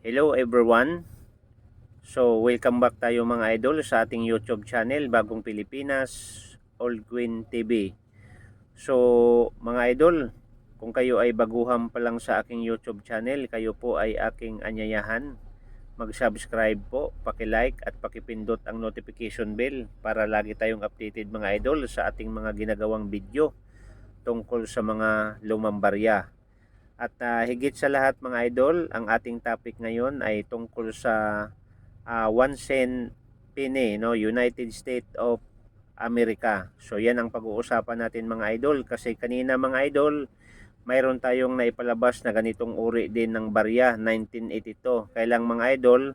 Hello everyone. So welcome back tayo mga idol sa ating YouTube channel, Bagong Pilipinas, Old Queen TV. So mga idol, kung kayo ay baguhan pa lang sa aking YouTube channel, kayo po ay aking anyayahan. Mag-subscribe po, paki-like at pakipindot ang notification bell para lagi tayong updated mga idol sa ating mga ginagawang video tungkol sa mga lumang barya. At higit sa lahat mga idol, ang ating topic ngayon ay tungkol sa 1 cent penny, no, United States of America. So yan ang pag-uusapan natin mga idol, kasi kanina mga idol, mayroon tayong naipalabas na ganitong uri din ng barya 1982. Kailang mga idol,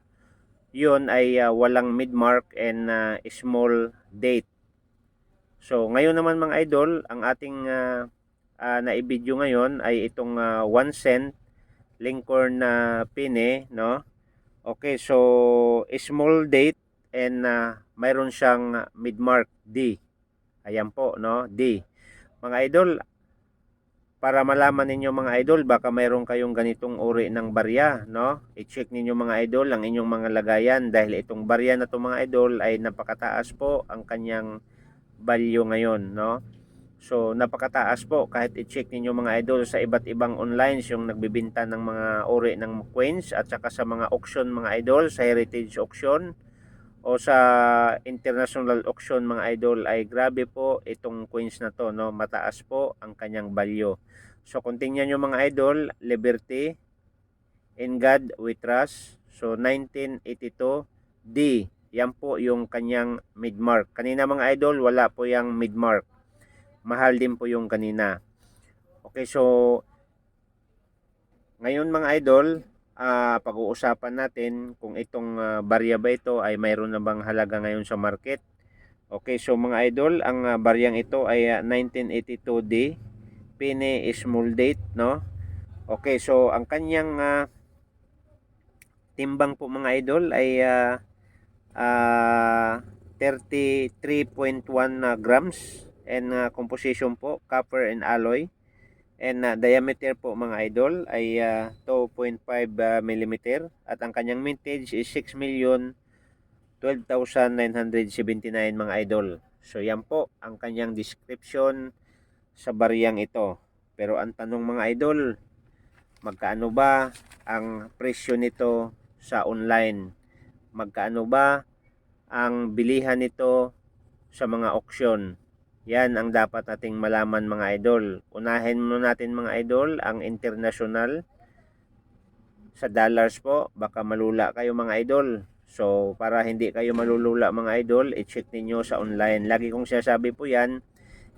yun ay walang mid-mark and small date. So ngayon naman mga idol, ang ating na-video ngayon ay itong 1 cent Lincoln na penny, no? Okay, so small date and mayroon siyang mid-mark D. Ayan po, no? D. Mga idol, para malaman ninyo mga idol, baka mayroon kayong ganitong uri ng barya, no? I-check ninyo mga idol ang inyong mga lagayan, dahil itong barya na to mga idol ay napakataas po ang kanyang value ngayon, no? So napakataas po, kahit i-check ninyo mga idol sa iba't ibang online yung nagbibenta ng mga uri ng coins, at saka sa mga auction mga idol, sa heritage auction o sa international auction mga idol, ay grabe po itong coins na to, no? Mataas po ang kanyang value. So kung tingnan nyo mga idol, Liberty, In God We Trust, so 1982 D, yan po yung kanyang mid-mark. Kanina mga idol, wala po yung mid-mark, mahal din po yung kanina. Okay, so ngayon mga idol, pag-uusapan natin kung itong barya ba ito ay mayroon na bang halaga ngayon sa market. Okay, so mga idol, ang baryang ito ay 1982D, penny small date, no? Okay, so ang kanyang timbang po mga idol ay 33.1 grams, and composition po copper and alloy, and diameter po mga idol ay 2.5 mm, at ang kanyang mintage is 6,012,979 mga idol. So yan po ang kanyang description sa bariyang ito. Pero ang tanong mga idol, magkaano ba ang presyo nito sa online? Magkaano ba ang bilihan nito sa mga auction? Yan ang dapat nating malaman mga idol. Unahin muna natin mga idol ang international sa dollars po. Baka malula kayo mga idol. So para hindi kayo malulula mga idol, i-check ninyo sa online. Lagi kong sinasabi po yan,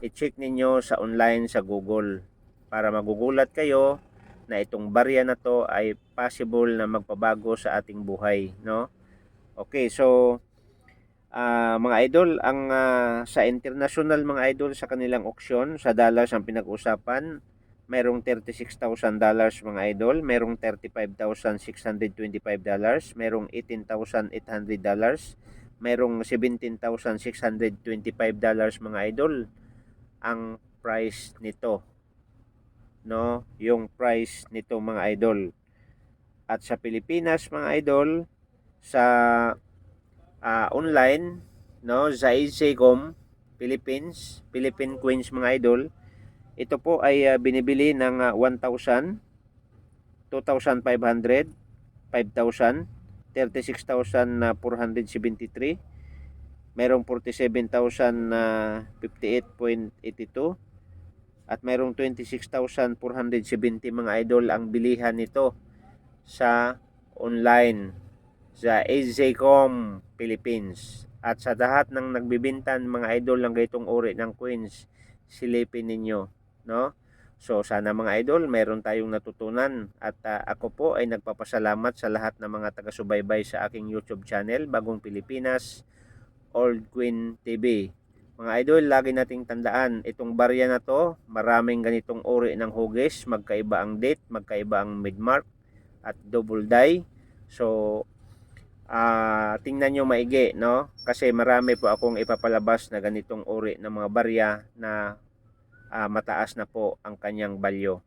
i-check ninyo sa online sa Google, para magugulat kayo na itong barya na to ay possible na magpabago sa ating buhay, no? Okay, so mga idol, ang sa international mga idol, sa kanilang auction sa dollars ang pinag-usapan, merong $36,000 mga idol, merong $35,625, merong $18,800, merong $17,625 mga idol ang price nito, no? Yung price nito mga idol. At sa Pilipinas mga idol, sa online, no, Zaizecom Philippines, Philippine Coins mga idol, ito po ay binibili ng 1,000, 2,500, 5,000, 36,473, merong 47,058.82, at merong 26,470 mga idol ang bilihan nito sa online sa Azecom Philippines. At sa lahat ng nagbibintan mga idol ng ganitong uri ng coins, silipin ninyo, no? So sana mga idol, meron tayong natutunan, at ako po ay nagpapasalamat sa lahat ng mga taga-subaybay sa aking YouTube channel, Bagong Pilipinas, Old Queen TV. Mga idol, lagi nating tandaan, itong barya na to, maraming ganitong uri ng hugis, magkaiba ang date, magkaiba ang mid-mark at double die. So tingnan nyo maigi, no? Kasi marami po akong ipapalabas na ganitong uri ng mga barya na mataas na po ang kanyang value.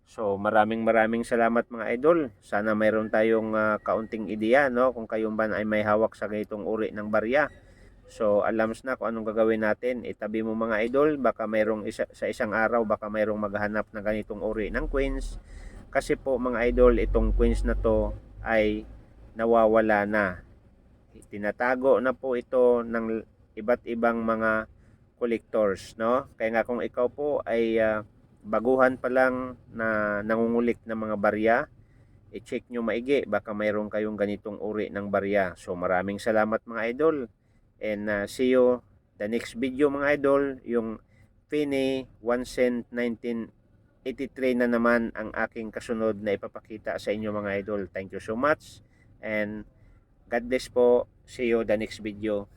So maraming salamat mga idol. Sana mayroon tayong kaunting ideya, no, kung kayo ba ay may hawak sa ganitong uri ng barya. So alams na kung anong gagawin natin. Itabi mo mga idol, baka mayroong sa isang araw baka mayroong maghanap ng ganitong uri ng coins. Kasi po mga idol, itong coins na to ay nawawala na. Tinatago na po ito ng iba't ibang mga collectors, no? Kaya nga kung ikaw po ay baguhan pa lang na nangungulik ng mga barya, i-check nyo maigi, baka mayroon kayong ganitong uri ng barya. So maraming salamat mga idol, and see you the next video mga idol. Yung Finney 1 cent 1983 na naman ang aking kasunod na ipapakita sa inyo mga idol. Thank you so much, and God bless po. See you the next video.